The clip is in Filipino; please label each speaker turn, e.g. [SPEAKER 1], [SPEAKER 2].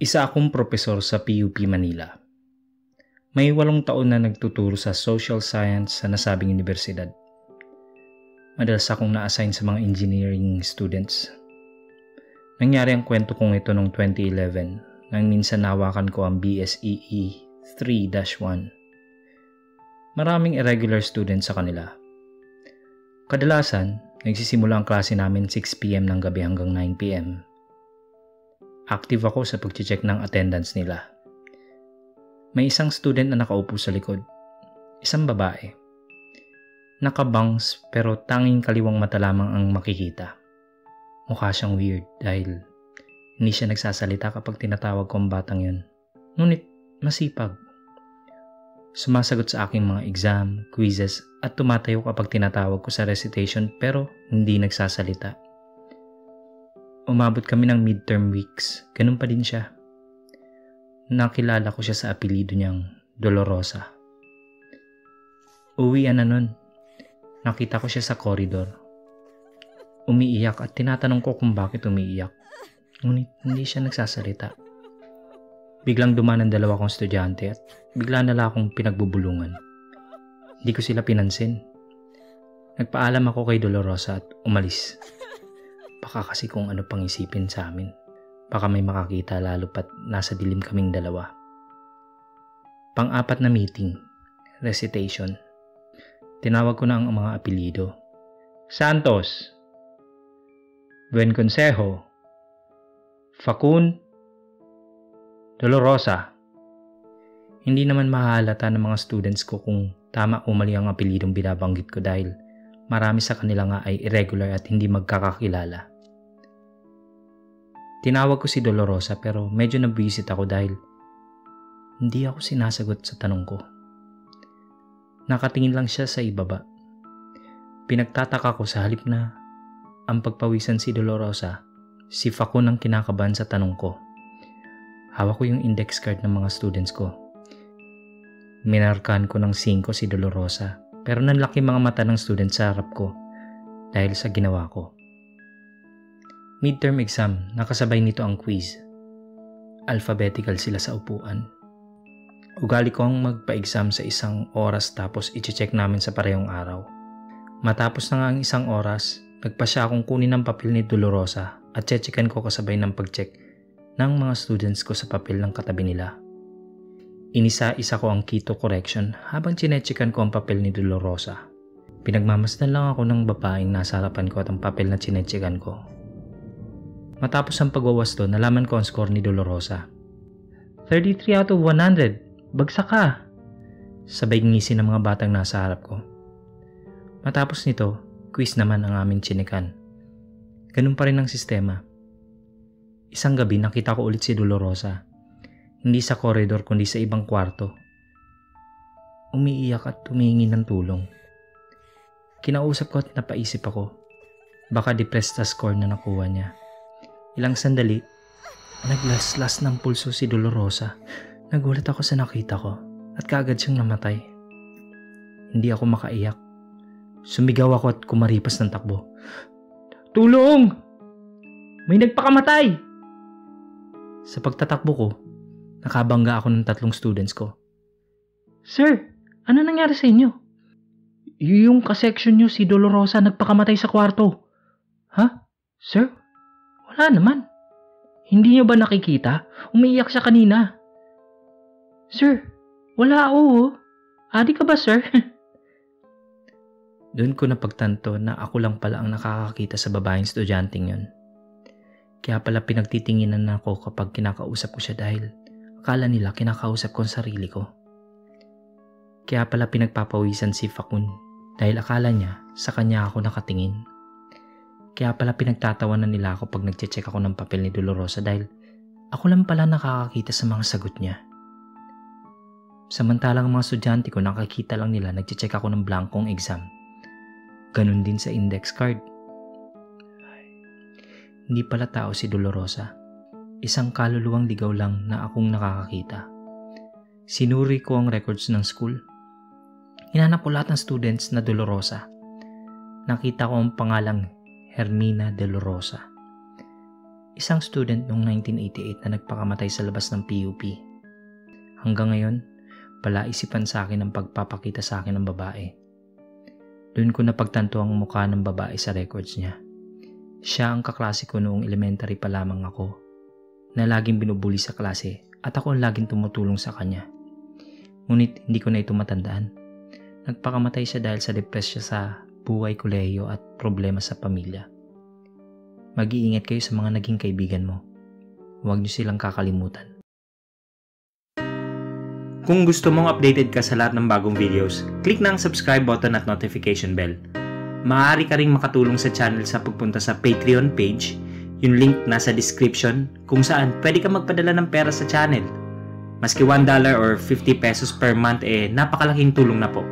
[SPEAKER 1] Isa akong propesor sa PUP Manila. May 8 taon na nagtuturo sa social science sa nasabing universidad. Madalas akong na-assign sa mga engineering students. Nangyari ang kwento kong ito noong 2011 nang minsan nawakan ko ang BSEE 3-1. Maraming irregular students sa kanila. Kadalasan, nagsisimula ang klase namin 6 PM ng gabi hanggang 9 PM. Active ako sa pag-check ng attendance nila. May isang student na nakaupo sa likod. Isang babae. Nakabangs pero tanging kaliwang mata lamang ang makikita. Mukha siyang weird dahil hindi siya nagsasalita kapag tinatawag ko ang batang yun. Ngunit masipag. Sumasagot sa aking mga exam, quizzes at tumatayo kapag tinatawag ko sa recitation pero hindi nagsasalita. Umabot kami ng midterm weeks, ganun pa din siya. Nakilala ko siya sa apelido niyang Dolorosa. Uwian na nun. Nakita ko siya sa koridor. Umiiyak at tinatanong ko kung bakit umiiyak. Ngunit hindi siya nagsasalita. Biglang dumaan ang 2 kong estudyante at bigla nila akong pinagbubulungan. Hindi ko sila pinansin. Nagpaalam ako kay Dolorosa at umalis. Baka kasi kung ano pang isipin sa amin. Baka may makakita lalo pat nasa dilim kaming 2. Pang-4 na meeting. Recitation. Tinawag ko na ang mga apelido. Santos. Buen Consejo. Facun. Dolorosa. Hindi naman mahalata ng mga students ko kung tama o mali ang apelidong binabanggit ko dahil marami sa kanila nga ay irregular at hindi magkakakilala. Tinawag ko si Dolorosa pero medyo nabwisit ako dahil hindi ako sinasagot sa tanong ko. Nakatingin lang siya sa ibaba. Pinagtataka ko sa halip na ang pagpawisan si Dolorosa, si Facun ang kinakabahan sa tanong ko. Hawak ko yung index card ng mga students ko. Minarkahan ko ng 5 si Dolorosa pero nanlaki mga mata ng student sa harap ko dahil sa ginawa ko. Midterm exam, nakasabay nito ang quiz. Alphabetical sila sa upuan. Ugali ko ang magpa-exam sa 1 oras tapos i-check namin sa parehong araw. Matapos na nga ang 1 oras, nagpasya akong kunin ang papel ni Dolorosa at checkan ko kasabay ng pag-check ng mga students ko sa papel ng katabi nila. Inisa-isa ko ang keto correction habang chinecheckan ko ang papel ni Dolorosa. Pinagmamasdan lang ako ng babaeng nasa harapan ko at ang papel na chinecheckan ko. Matapos ang pagwawasto, nalaman ko ang score ni Dolorosa. 33 out of 100. Bagsak ka! Sabay ngisi ng mga batang nasa harap ko. Matapos nito, quiz naman ang aming chinekan. Ganun pa rin ang sistema. Isang gabi nakita ko ulit si Dolorosa. Hindi sa koridor kundi sa ibang kwarto. Umiiyak at humihingi ng tulong. Kinausap ko at napaisip ako. Baka depressed sa score na nakuha niya. Ilang sandali, naglaslas ng pulso si Dolorosa. Nagulat ako sa nakita ko at kaagad siyang namatay. Hindi ako makaiyak. Sumigaw ako at kumaripas ng takbo. Tulong! May nagpakamatay! Sa pagtatakbo ko, nakabangga ako ng 3 students ko. Sir, ano nangyari sa inyo? Yung kaseksyon nyo si Dolorosa nagpakamatay sa kwarto. Ha? Sir? Wala naman. Hindi nyo ba nakikita? Umiiyak siya kanina. Sir, wala oo. Adi ka ba, sir? Doon ko napagtanto na ako lang pala ang nakakakita sa babaeng estudyanteng yun. Kaya pala pinagtitinginan ako kapag kinakausap ko siya dahil akala nila kinakausap ko ang sarili ko. Kaya pala pinagpapawisan si Facun dahil akala niya sa kanya ako nakatingin. Kaya pala pinagtatawanan nila ako pag nagche-check ako ng papel ni Dolorosa dahil ako lang pala nakakakita sa mga sagot niya. Samantalang mga estudyante ko nakakita lang nila nagche-check ako ng blankong exam. Ganun din sa index card. Hindi pala tao si Dolorosa. Isang kaluluwang ligaw lang na akong nakakakita. Sinuri ko ang records ng school. Hinanap ko lahat ng students na Dolorosa. Nakita ko ang pangalang Hermina Dolorosa. Isang student noong 1988 na nagpakamatay sa labas ng PUP. Hanggang ngayon, palaisipan sa akin ang pagpapakita sa akin ng babae. Doon ko napagtanto ang mukha ng babae sa records niya. Siya ang kaklase ko noong elementary pa lamang ako, na laging binubuli sa klase at ako ang laging tumutulong sa kanya. Ngunit hindi ko na ito matandaan. Nagpakamatay siya dahil sa depresya sa buhay kolehiyo at problema sa pamilya. Mag-iingat kayo sa mga naging kaibigan mo. Huwag niyo silang kakalimutan. Kung gusto mong updated ka sa lahat ng bagong videos, click na ang subscribe button at notification bell. Maaari ka ring makatulong sa channel sa pagpunta sa Patreon page, yung link nasa description, kung saan pwede ka magpadala ng pera sa channel. Maski $1 or 50 pesos per month napakalaking tulong na po.